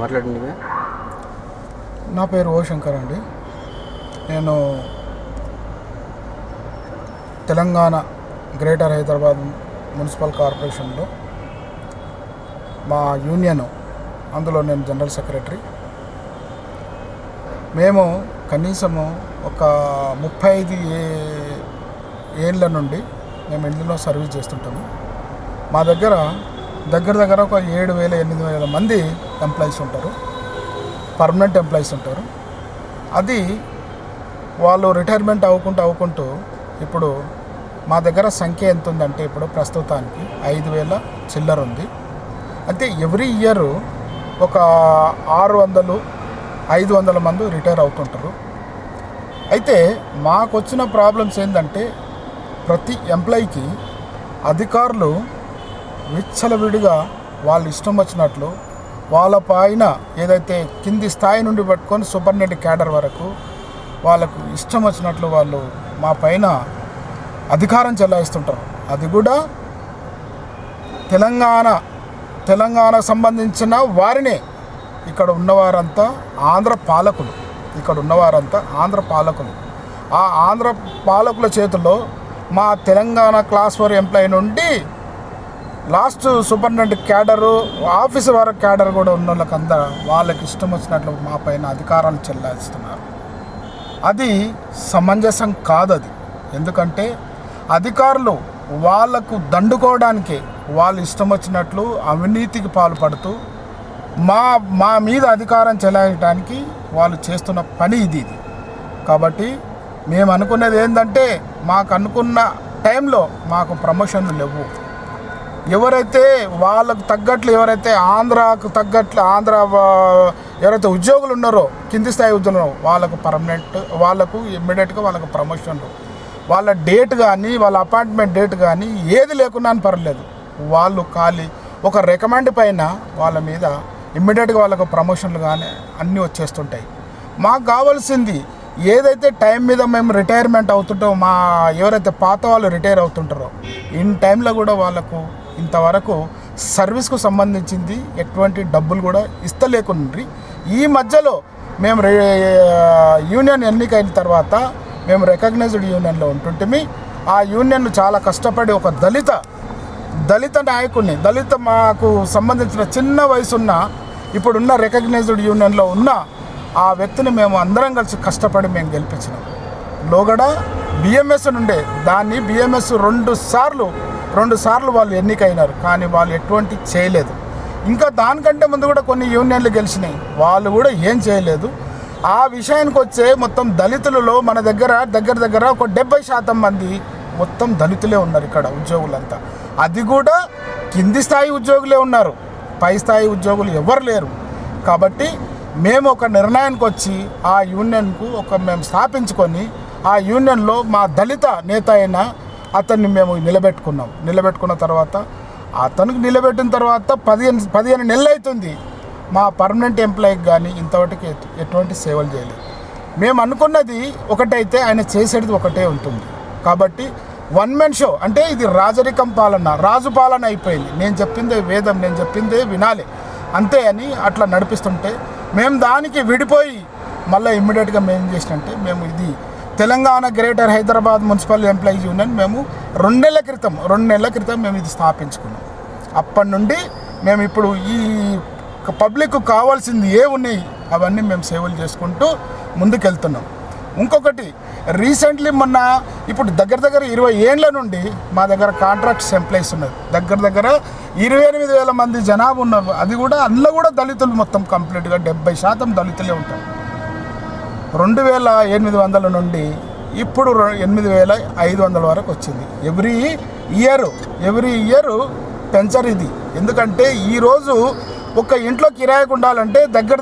మాట్లాడండి. నా పేరు ఓ శంకర్ అండి. నేను తెలంగాణ గ్రేటర్ హైదరాబాద్ మున్సిపల్ కార్పొరేషన్లో మా యూనియన్, అందులో నేను జనరల్ సెక్రటరీ. మేము కనీసము ఒక 35 ఏళ్ళ నుండి మేము ఇందులో సర్వీస్ చేస్తుంటాము. మా దగ్గర ఒక 7,000-8,000 మంది ఎంప్లాయీస్ ఉంటారు, పర్మనెంట్ ఎంప్లాయీస్ ఉంటారు. అది వాళ్ళు రిటైర్మెంట్ అవ్వకుంటూ ఇప్పుడు మా దగ్గర సంఖ్య ఎంత ఉందంటే ఇప్పుడు ప్రస్తుతానికి 5,000 చిల్లర ఉంది. అంటే ఎవ్రీ ఇయర్ ఒక 600-500 మంది రిటైర్ అవుతుంటారు. అయితే మాకు వచ్చిన ప్రాబ్లమ్స్ ఏంటంటే ప్రతి ఎంప్లాయీకి అధికారులు విచ్చలవిడిగా వాళ్ళు ఇష్టం వచ్చినట్లు వాళ్ళ పైన ఏదైతే కింది స్థాయి నుండి పట్టుకొని సూపరింటెండెంట్ క్యాడర్ వరకు వాళ్ళకు ఇష్టం వచ్చినట్లు వాళ్ళు మా పైన అధికారం చెలాయిస్తుంటారు. అది కూడా తెలంగాణకు సంబంధించిన వారినే. ఇక్కడ ఉన్నవారంతా ఆంధ్ర పాలకులు. ఆ ఆంధ్ర పాలకుల చేతుల్లో మా తెలంగాణ క్లాస్ 4 ఎంప్లాయీ నుండి లాస్ట్ సూపరింటెండెంట్ క్యాడరు, ఆఫీసు వరకు క్యాడర్ కూడా ఉన్న వాళ్ళకందరూ వాళ్ళకి ఇష్టం వచ్చినట్లు మా పైన అధికారాలు చెల్లాయిస్తున్నారు. అది సమంజసం కాదు. అది ఎందుకంటే అధికారులు వాళ్ళకు దండుకోవడానికి వాళ్ళు ఇష్టం వచ్చినట్లు అవినీతికి పాల్పడుతూ మా మీద అధికారం చెలాయించడానికి వాళ్ళు చేస్తున్న పని ఇది. కాబట్టి మేము అనుకున్నది ఏంటంటే మాకు అనుకున్న టైంలో మాకు ప్రమోషన్లు లేవు. ఎవరైతే వాళ్ళకు తగ్గట్లు ఆంధ్రాకు తగ్గట్లు ఎవరైతే ఉద్యోగులు ఉన్నారో, కింది స్థాయి ఉద్యోగులు వాళ్ళకు పర్మనెంట్, వాళ్ళకు ఇమ్మీడియట్గా వాళ్ళకు ప్రమోషన్లు, వాళ్ళ డేట్ కానీ వాళ్ళ అపాయింట్మెంట్ డేట్ కానీ ఏది లేకున్నా పర్లేదు, వాళ్ళు ఖాళీ ఒక రికమెండ్ పైన వాళ్ళ మీద ఇమ్మీడియట్గా వాళ్ళకు ప్రమోషన్లు కానీ అన్నీ వచ్చేస్తుంటాయి. మాకు కావాల్సింది ఏదైతే టైం మీద మేము రిటైర్మెంట్ అవుతుంటామో, మా ఎవరైతే పాత వాళ్ళు రిటైర్ అవుతుంటారో ఇన్ టైంలో కూడా వాళ్ళకు ఇంతవరకు సర్వీస్కు సంబంధించింది ఎటువంటి డబ్బులు కూడా ఇస్తలేకుండ్రి. ఈ మధ్యలో మేము యూనియన్ ఎన్నికైన తర్వాత మేము రికగ్నైజ్డ్ యూనియన్లో ఉంటుంటే ఆ యూనియన్ చాలా కష్టపడి ఒక దళిత నాయకుడిని, మాకు సంబంధించిన చిన్న వయసున్న ఇప్పుడున్న రికగ్నైజ్డ్ యూనియన్లో ఉన్న ఆ వ్యక్తిని మేము అందరం కలిసి కష్టపడి మేము గెలిపించినాం. లోగడ బిఎంఎస్ నుండే దాన్ని బిఎంఎస్ 2 సార్లు వాళ్ళు ఎన్నికైనారు, కానీ వాళ్ళు ఎటువంటి చేయలేదు. ఇంకా దానికంటే ముందు కూడా కొన్ని యూనియన్లు గెలిచినాయి, వాళ్ళు కూడా ఏం చేయలేదు. ఆ విషయానికి వచ్చే మొత్తం దళితులలో మన దగ్గర ఒక 70% మంది మొత్తం దళితులే ఉన్నారు ఇక్కడ ఉద్యోగులంతా. అది కూడా కింది స్థాయి ఉద్యోగులే ఉన్నారు, పై స్థాయి ఉద్యోగులు ఎవరు లేరు. కాబట్టి మేము ఒక నిర్ణయానికి వచ్చి ఆ యూనియన్కు మేము స్థాపించుకొని ఆ యూనియన్లో మా దళిత నేత అయిన అతన్ని మేము నిలబెట్టుకున్న తర్వాత అతనికి నిలబెట్టిన తర్వాత 15 నెలలు అవుతుంది. మా పర్మనెంట్ ఎంప్లాయీకి కానీ ఇంతవరకు ఎటువంటి సేవలు చేయలేదు. మేము అనుకున్నది ఒకటైతే ఆయన చేసేది ఒకటే ఉంటుంది. కాబట్టి వన్ మెన్ షో అంటే ఇది రాజరికం పాలన, రాజు పాలన అయిపోయింది. నేను చెప్పిందే వేదం, నేను చెప్పిందే వినాలి అంతే అని అట్లా నడిపిస్తుంటే మేము దానికి విడిపోయి మళ్ళీ ఇమ్మీడియట్గా మేము ఏం చేసినంటే మేము ఇది Telangana greater Hyderabad municipal employees union మేము 2 నెలల క్రితం మేము ఇది స్థాపించుకున్నాం. అప్పటి నుండి మేము ఇప్పుడు ఈ పబ్లిక్కు కావాల్సింది ఉన్నాయి అవన్నీ మేము సేవలు చేసుకుంటూ ముందుకెళ్తున్నాం. ఇంకొకటి రీసెంట్లీ ఇప్పుడు దగ్గర 20 ఏళ్ళ నుండి మా దగ్గర కాంట్రాక్ట్స్ ఎంప్లాయీస్ ఉన్నారు. దగ్గర 28,000 మంది జనాభా ఉన్నారు. అది కూడా అందులో కూడా దళితులు మొత్తం కంప్లీట్గా 70% దళితులే ఉంటారు. 2,800 నుండి ఇప్పుడు 8,500 వరకు వచ్చింది. ఎవ్రీ ఇయర్ పెంచరు ఇది. ఎందుకంటే ఈరోజు ఒక ఇంట్లో కిరాయికి ఉండాలంటే దగ్గర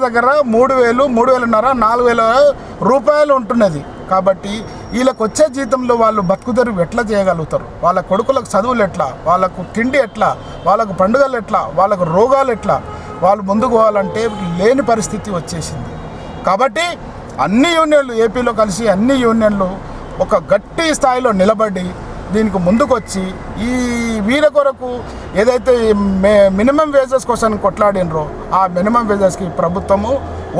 3,000, 3,500, 4,000 రూపాయలు ఉంటున్నది. కాబట్టి వీళ్ళకి వచ్చే జీతంలో వాళ్ళు బతుకుదెరువు ఎట్లా చేయగలుగుతారు? వాళ్ళ కొడుకులకు చదువులు ఎట్లా, వాళ్ళకు తిండి ఎట్లా, వాళ్ళకు పండుగలు ఎట్లా, వాళ్ళకు రోగాలు ఎట్లా, వాళ్ళు ముందుకు పోవాలంటే లేని పరిస్థితి వచ్చేసింది. కాబట్టి అన్ని యూనియన్లు ఏపీలో కలిసి అన్ని యూనియన్లు ఒక గట్టి స్థాయిలో నిలబడి దీనికి ముందుకొచ్చి ఈ వీళ్ళ కొరకు ఏదైతే మినిమం వేజెస్ కోసం కొట్లాడినరో ఆ మినిమం వేజెస్కి ప్రభుత్వము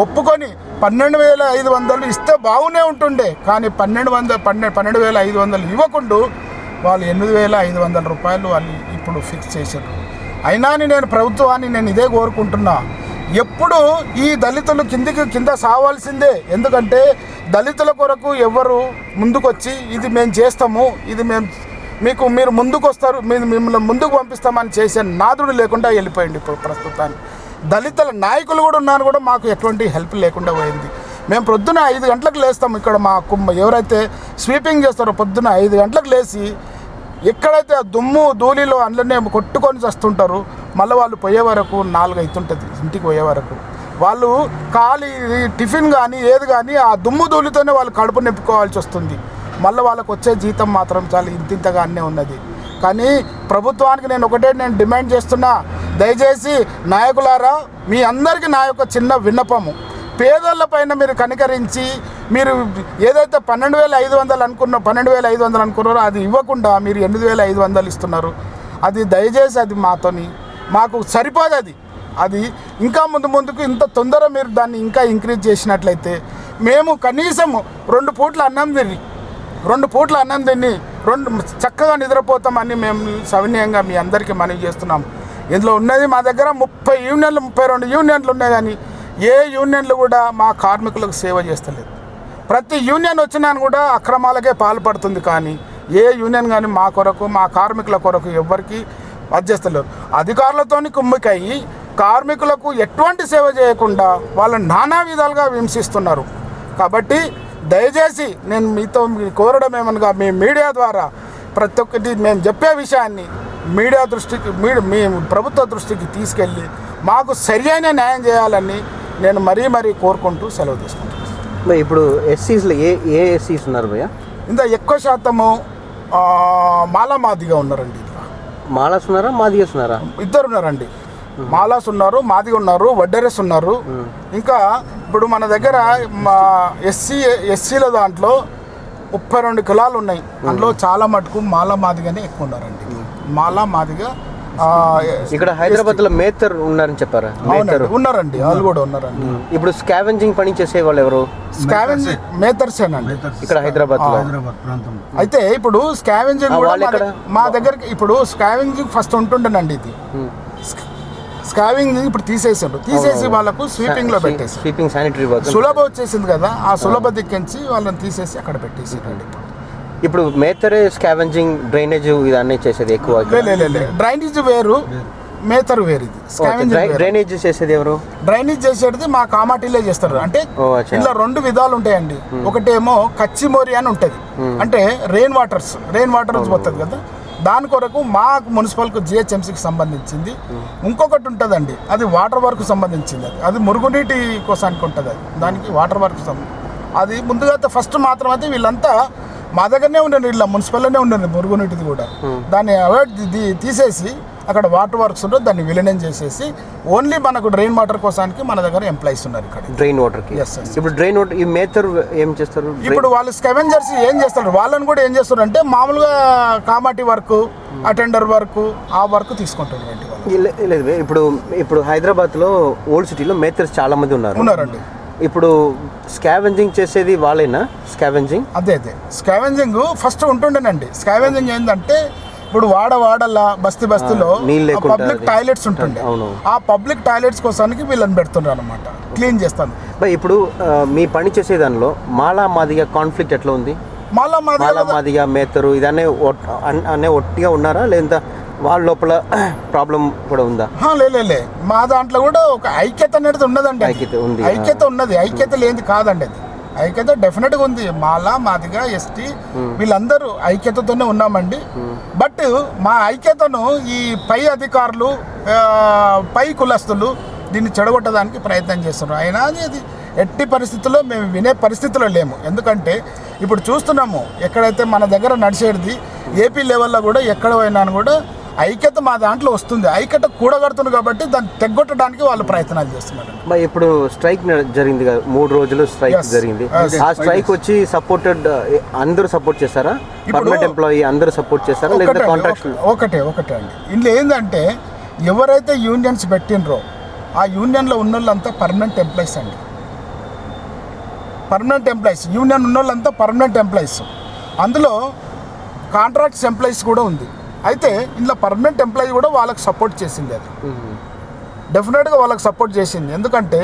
ఒప్పుకొని 12,500 ఇస్తే బాగునే ఉంటుండే. కానీ 12,500 ఇవ్వకుండా వాళ్ళు 8,500 రూపాయలు వాళ్ళు ఇప్పుడు ఫిక్స్ చేశారు. అయినా నేను ప్రభుత్వాన్ని నేను ఇదే కోరుకుంటున్నా, ఎప్పుడు ఈ దళితులు కింద సావాల్సిందే. ఎందుకంటే దళితుల కొరకు ఎవరు ముందుకొచ్చి ఇది మేము చేస్తాము, ఇది మీరు ముందుకు వస్తారు, మిమ్మల్ని ముందుకు పంపిస్తామని చేసే నాదుడు లేకుండా వెళ్ళిపోయింది. ఇప్పుడు ప్రస్తుతానికి దళితుల నాయకులు కూడా ఉన్నారు, కూడా మాకు ఎటువంటి హెల్ప్ లేకుండా పోయింది. మేము పొద్దున 5 గంటలకు లేస్తాం. ఇక్కడ మాకు ఎవరైతే స్వీపింగ్ చేస్తారో పొద్దున 5 గంటలకు లేచి ఎక్కడైతే ఆ దుమ్ము ధూళిలో అందులోనే కొట్టుకొని వస్తుంటారు. మళ్ళీ వాళ్ళు పోయే వరకు 4 అవుతుంటుంది. ఇంటికి పోయే వరకు వాళ్ళు ఖాళీ టిఫిన్ కానీ ఏది కానీ ఆ దుమ్ము ధూళితోనే వాళ్ళు కడుపు నింపుకోవాల్సి వస్తుంది. మళ్ళీ వాళ్ళకు వచ్చే జీతం మాత్రం చాలా ఇంతింతగానే ఉన్నది. కానీ ప్రభుత్వానికి నేను డిమాండ్ చేస్తున్నా, దయచేసి నాయకులారా, మీ అందరికీ నా యొక్క చిన్న విన్నపము, పేదోళ్ళ పైన మీరు కనికరించి మీరు ఏదైతే 12,500 అనుకున్నారో అది ఇవ్వకుండా మీరు 8,500 ఇస్తున్నారు. అది దయచేసి అది మాకు సరిపోదు. అది ఇంకా ముందుకు ఇంత తొందర మీరు దాన్ని ఇంకా ఇంక్రీజ్ చేసినట్లయితే మేము కనీసం 2 పూట్ల అన్నం తిని చక్కగా నిద్రపోతామని మేము సవినయంగా మీ అందరికీ మనవి చేస్తున్నాం. ఇందులో ఉన్నది మా దగ్గర 32 యూనియన్లు ఉన్నాయి, కానీ ఏ యూనియన్లు కూడా మా కార్మికులకు సేవ చేస్తలేదు. ప్రతి యూనియన్ వచ్చినా కూడా అక్రమాలకే పాల్పడుతుంది. కానీ ఏ యూనియన్ కానీ మా కొరకు మా కార్మికుల కొరకు ఎవ్వరికి చేస్తలేరు. అధికారులతోని కుమ్మికయ్యి కార్మికులకు ఎటువంటి సేవ చేయకుండా వాళ్ళని నానా విధాలుగా హింసిస్తున్నారు. కాబట్టి దయచేసి నేను మీతో కోరడం ఏమనగా మీ మీడియా ద్వారా ప్రతి ఒక్కటి మేము చెప్పే విషయాన్ని మీడియా దృష్టికి మీ ప్రభుత్వ దృష్టికి తీసుకెళ్ళి మాకు సరియైన న్యాయం చేయాలని నేను మరీ కోరుకుంటూ సెలవు తీసుకుంటాను. ఇప్పుడు ఎస్సీస్లో ఏ ఎస్సీస్ ఉన్నారు భయ్యా? ఇంత ఎక్కువ శాతము మాదిగా ఉన్నారండి. మాలాస్ ఉన్నారా, మాదిగస్ ఉన్నారా? ఇద్దరు ఉన్నారండి. మాలాస్ ఉన్నారు, మాదిగ ఉన్నారు, వడ్డెరస్ ఉన్నారు. ఇంకా ఇప్పుడు మన దగ్గర ఎస్సీల దాంట్లో 32 కులాలు ఉన్నాయి. అందులో చాలా మటుకు మాదిగానే ఎక్కువ ఉన్నారండి. మాదిగా ఇక్కడ హైదరాబాద్ లో మేతర్ ఉన్నారని చెప్పారా? ఉన్నారండి, వాళ్ళు కూడా ఉన్నారండి. ఇప్పుడు స్కావెంజింగ్ పని చేసే వాళ్ళు ఎవరు? స్కావెంజింగ్ మేతర్సేనండి ఇక్కడ హైదరాబాద్ లో. అయితే ఇప్పుడు స్కావెంజింగ్ మా దగ్గరికి ఇప్పుడు స్కావెంజింగ్ ఫస్ట్ ఉంటుండేనండి. ఇది స్కావెంజింగ్ ఇప్పుడు తీసేసి వాళ్ళకు స్వీపింగ్ లో పెట్టేసి స్వీపింగ్ శానిటరీ వర్క్ సులభ వచ్చేసింది కదా, ఆ సులభ దిక్కించి వాళ్ళని తీసేసి అక్కడ పెట్టేసారండి. ఇప్పుడు మేతరే స్కావెంజింగ్, డ్రైనేజ్ ఇదన్నీ చేసేది ఎక్కువ. డ్రైనేజ్ వేరు, మేతరు వేరు. ఇది స్కావెంజింగ్. డ్రైనేజ్ చేసేది ఎవరు? డ్రైనేజ్ చేసేది మా కామాటిలే చేస్తారు. అంటే ఇందులో 2 విధాలు ఉంటాయండి. ఒకటేమో కచ్చిమోరి అని ఉంటుంది, అంటే రెయిన్ వాటర్స్ పోతుంది కదా, దాని కొరకు మా మున్సిపల్కు జిహెచ్ఎంసీకి సంబంధించింది. ఇంకొకటి ఉంటుందండి, అది వాటర్ వర్క్ సంబంధించింది. అది మురుగునీటి కోసానికి ఉంటుంది. దానికి వాటర్ వర్క్ అది ముందుగా ఫస్ట్ మాత్రం అయితే వీళ్ళంతా మా దగ్గరనే ఉండండి, ఇలా మున్సిపల్లోనే ఉండండి మురుగునీటిది కూడా. దాన్ని అవాయిడ్ తీసేసి అక్కడ వాటర్ వర్క్స్ ఉండవు, దాన్ని విలీనం చేసేసి ఓన్లీ మనకు డ్రైన్ వాటర్ కోసానికి మన దగ్గర ఎంప్లాయీస్ ఉన్నారు ఇక్కడ డ్రైన్ వాటర్కి. ఇప్పుడు డ్రైన్ వాటర్ ఈ మేతర్ ఏం చేస్తారు? ఇప్పుడు వాళ్ళు స్కావెంజర్స్ ఏం చేస్తారు, వాళ్ళని కూడా ఏం చేస్తారు అంటే మామూలుగా కామాటి వర్క్, అటెండర్ వర్క్, ఆ వర్క్ తీసుకుంటారు. లేదు ఇప్పుడు హైదరాబాద్లో ఓల్డ్ సిటీలో మేతర్స్ చాలా మంది ఉన్నారండి. ఇప్పుడు స్కావెంజింగ్ చేసేది వాళ్ళేనా? అదే స్కావెంజింగ్ ఫస్ట్ ఉంటుండేనండి. స్కావెంజింగ్ ఏంటంటే ఇప్పుడు వాడలా బస్తీలో పబ్లిక్ టాయిలెట్స్ ఉంటుండే, ఆ పబ్లిక్ టాయిలెట్స్ కోసానికి వీళ్ళని పెడుతున్నారు అనమాట, క్లీన్ చేస్తాను. ఇప్పుడు మీ పని చేసే దానిలో మాదిగా కాన్ఫ్లిక్ట్ ఎట్లా ఉంది? మాదిగా మేతరు ఇదన్నీ ఒట్టిగా ఉన్నారా, లేదా వాళ్ళ లోపల ప్రాబ్లం కూడా ఉందా? లే మా దాంట్లో కూడా ఒక ఐక్యత అనేది ఉన్నదండి. ఐక్యత ఉన్నది, ఐక్యత లేనిది కాదండి. అది ఐక్యత డెఫినెట్గా ఉంది. మాదిగా ఎస్టీ వీళ్ళందరూ ఐక్యతతోనే ఉన్నామండి. బట్ మా ఐక్యతను ఈ పై అధికారులు, పై కులస్తులు దీన్ని చెడగొట్టడానికి ప్రయత్నం చేస్తున్నారు. అయినా అది ఎట్టి పరిస్థితుల్లో మేము వినే పరిస్థితిలో లేము. ఎందుకంటే ఇప్పుడు చూస్తున్నాము, ఎక్కడైతే మన దగ్గర నడిచేది ఏపీ లెవెల్లో కూడా ఎక్కడ పోయినా కూడా ఐక్యత మా దాంట్లో వస్తుంది. ఐక్యత కూడగడుతుంది కాబట్టి దాన్ని తెగ్గొట్టడానికి వాళ్ళు ప్రయత్నాలు చేస్తున్నారు. మరి ఇప్పుడు స్ట్రైక్ జరిగింది కదా, 3 రోజులు స్ట్రైక్ జరిగింది. ఆ స్ట్రైక్ వచ్చి సపోర్టెడ్ అందరూ సపోర్ట్ చేస్తారా? పర్మనెంట్ ఎంప్లాయీ అందరూ సపోర్ట్ చేస్తారా లేదా కాంట్రాక్ట్? ఒకటే అండి. ఇందులో ఏంటంటే ఎవరైతే యూనియన్స్ పెట్టినరో ఆ యూనియన్లో ఉన్న వాళ్ళంతా పర్మనెంట్ ఎంప్లాయీస్ అండి. పర్మనెంట్ ఎంప్లాయీస్, యూనియన్ ఉన్న వాళ్ళంతా పర్మనెంట్ ఎంప్లాయీస్. అందులో కాంట్రాక్ట్స్ ఎంప్లాయీస్ కూడా ఉంది. అయితే ఇందులో పర్మనెంట్ ఎంప్లాయీ కూడా వాళ్ళకి సపోర్ట్ చేసింది. అది డెఫినెట్గా వాళ్ళకి సపోర్ట్ చేసింది. ఎందుకంటే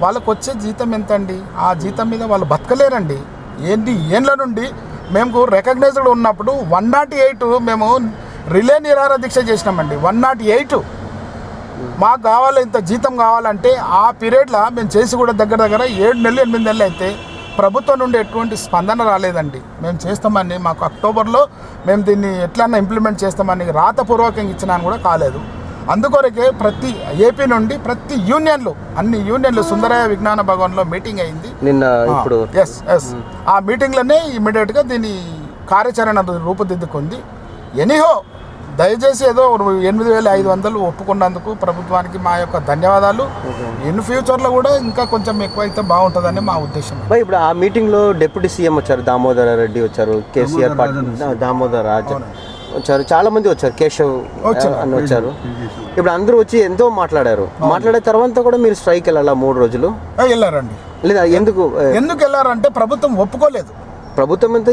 వాళ్ళకు వచ్చే జీతం ఎంత అండి? ఆ జీతం మీద వాళ్ళు బతకలేరండి. ఏండ్ల నుండి మేము రికగ్నైజ్డ్ ఉన్నప్పుడు 108 మేము రిలే నిరాహార దీక్ష చేసినామండి. 108 మాకు కావాలి, ఇంత జీతం కావాలంటే ఆ పీరియడ్లో మేము చేసి కూడా దగ్గర 7 నెలలు 8 నెలలు అయితే ప్రభుత్వం నుండి ఎటువంటి స్పందన రాలేదండి. మేము చేస్తామని, మాకు అక్టోబర్లో మేము దీన్ని ఎట్లన్నా ఇంప్లిమెంట్ చేస్తామని రాతపూర్వకంగా ఇచ్చినా కూడా కాలేదు. అందుకొరకే ప్రతి ఏపీ నుండి ప్రతి యూనియన్లు, అన్ని యూనియన్లు సుందరయ్య విజ్ఞాన భవన్లో మీటింగ్ అయింది నిన్న. ఇప్పుడు ఆ మీటింగ్లోనే ఇమ్మీడియట్గా దీని కార్యాచరణ రూపుదిద్దుకుంది. ఎనీహో దయచేసి ఏదో 8,500 ఒప్పుకున్నందుకు ప్రభుత్వానికి మా యొక్క ధన్యవాదాలు. ఇన్ ఫ్యూచర్లో కూడా ఇంకా కొంచెం ఎక్కువ అయితే బాగుంటుందని మా ఉద్దేశం. ఇప్పుడు ఆ మీటింగ్లో డిప్యూటీ సీఎం వచ్చారు, దామోదర రెడ్డి వచ్చారు, కేసీఆర్ దామోదర్ రాజు వచ్చారు, చాలా మంది వచ్చారు, కేశవ్ అని వచ్చారు. ఇప్పుడు అందరూ వచ్చి ఎంతో మాట్లాడారు. మాట్లాడే తర్వాత కూడా మీరు స్ట్రైక్ వెళ్ళాలా 3 రోజులు? వెళ్ళారండి. లేదా ఎందుకు వెళ్ళారంటే ప్రభుత్వం ఒప్పుకోలేదు. ప్రభుత్వం అంతా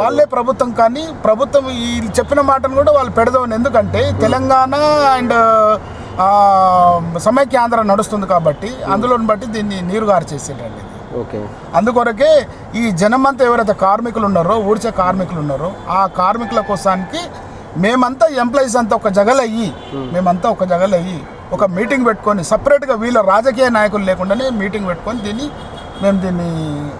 వాళ్ళే ప్రభుత్వం, కానీ ప్రభుత్వం ఈ చెప్పిన మాటను కూడా వాళ్ళు పెడదామని. ఎందుకంటే తెలంగాణ అండ్ సమైక్య ఆంధ్ర నడుస్తుంది కాబట్టి అందులోని బట్టి దీన్ని నీరుగారు చేసిండ్రండి. ఓకే, అందుకొరకే ఈ జనమంతా ఎవరైతే కార్మికులు ఉన్నారో, ఊడ్చే కార్మికులు ఉన్నారో ఆ కార్మికుల కోసానికి మేమంతా ఎంప్లాయీస్ అంతా ఒక జగలయ్యి ఒక మీటింగ్ పెట్టుకొని సపరేట్గా వీళ్ళ రాజకీయ నాయకులు లేకుండానే మీటింగ్ పెట్టుకొని దీన్ని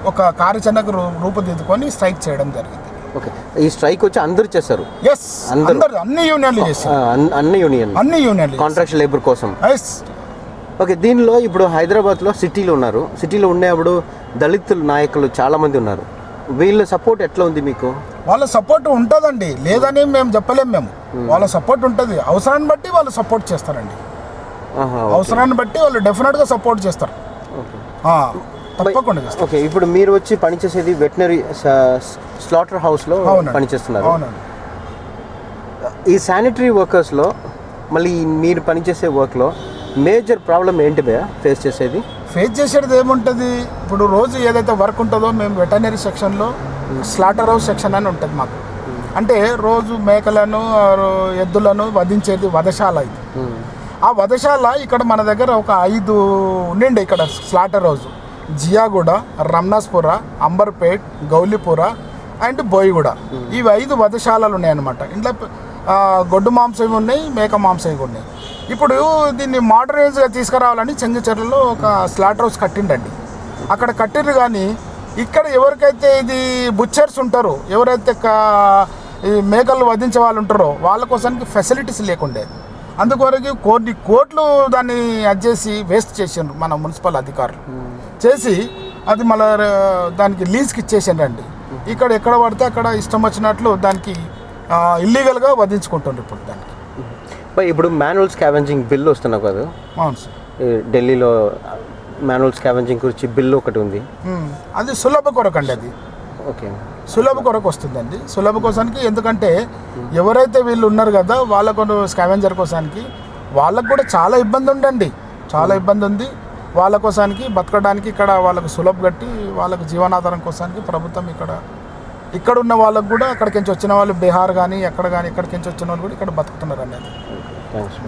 ఒక కార్యాచరణకు రూపుదిద్దుకొని స్ట్రైక్ చేయడం జరిగింది. ఓకే, ఈ స్ట్రైక్ వచ్చి అందరూ చేస్తారు? అన్ని యూనియన్లు చేస్తారు. అన్ని యూనియన్లు కాంట్రాక్ట్ లేబర్ కోసం. ఓకే, దీనిలో ఇప్పుడు హైదరాబాద్లో సిటీలో ఉన్నప్పుడు దళితుల నాయకులు చాలా మంది ఉన్నారు. వీళ్ళ సపోర్ట్ ఎట్లా ఉంది మీకు? వాళ్ళ సపోర్ట్ ఉంటుందండి, లేదని మేము చెప్పలేము. వాళ్ళ సపోర్ట్ ఉంటుంది. అవసరాన్ని బట్టి వాళ్ళు సపోర్ట్ చేస్తారండి. అవసరాన్ని బట్టి వాళ్ళు డెఫినెట్గా సపోర్ట్ చేస్తారు. తప్పకుండా. ఓకే, ఇప్పుడు మీరు వచ్చి పనిచేసేది వెటనరీ స్లాటర్ హౌస్లో పనిచేస్తున్నారు. ఈ శానిటరీ వర్కర్స్లో మళ్ళీ మీరు పనిచేసే వర్క్లో మేజర్ ప్రాబ్లం ఏంటి భయ్యా ఫేస్ చేసేది ఏముంటుంది? ఇప్పుడు రోజు ఏదైతే వర్క్ ఉంటుందో మేము వెటనరీ సెక్షన్లో స్లాటర్ హౌస్ సెక్షన్ అని ఉంటుంది మాకు. అంటే రోజు మేకలను ఎద్దులను వధించేది వధశాల. ఇది ఆ వధశాల ఇక్కడ మన దగ్గర ఒక 5 ఉండిండే. ఇక్కడ slaughter house Jiyaguda, Ramanaspura, Amberpet, Goulipura and Boiguda, ఇవి 5 వధశాలలు ఉన్నాయన్నమాట. ఇంట్లో గొడ్డు మాంసం ఉన్నాయి, మేక మాంసం ఉన్నాయి. ఇప్పుడు దీన్ని మోడర్నైజ్గా తీసుకురావాలని చెంగిచెర్లలో ఒక స్లాటర్ హౌస్ కట్టిండండి. అక్కడ కట్టిర్రు, కానీ ఇక్కడ ఎవరికైతే ఇది బుచ్చర్స్ ఉంటారో, ఎవరైతే ఈ మేకలు వధించే వాళ్ళు ఉంటారో వాళ్ళ కోసానికి ఫెసిలిటీస్ లేకుండే. అందుకొరకు కొన్ని కోట్లు దాన్ని చేసి వేస్ట్ చేసిండ్రు మన మున్సిపల్ అధికారులు. చేసి అది మళ్ళీ దానికి లీజ్కి ఇచ్చేసిండ్రండి. ఇక్కడ ఎక్కడ పడితే అక్కడ ఇష్టం వచ్చినట్లు దానికి ఇల్లీగల్గా వధించుకుంటుండ్రు ఇప్పుడు దానికి. ఇప్పుడు మాన్యువల్ స్కావెంజింగ్ బిల్లు వస్తున్నావు కదా? అవును సార్. ఢిల్లీలో మాన్యువల్ స్కావెంజింగ్ గురించి బిల్లు ఒకటి ఉంది. అది సులభ కొరకు అండి. అది ఓకే, సులభ కొరకు వస్తుందండి. సులభ కోసానికి, ఎందుకంటే ఎవరైతే వీళ్ళు ఉన్నారు కదా వాళ్ళకు స్కావెంజర్ కోసానికి వాళ్ళకు కూడా చాలా ఇబ్బంది ఉందండి. చాలా ఇబ్బంది ఉంది వాళ్ళ కోసానికి. బతకడానికి ఇక్కడ వాళ్ళకు సులభ కట్టి వాళ్ళకు జీవనాధారం కోసానికి ప్రభుత్వం ఇక్కడ ఉన్న వాళ్ళకు కూడా అక్కడికి వచ్చిన వాళ్ళు బీహార్ కానీ ఎక్కడికి వచ్చిన వాళ్ళు కూడా ఇక్కడ బతుకుతున్నారు అండి. థ్యాంక్స్.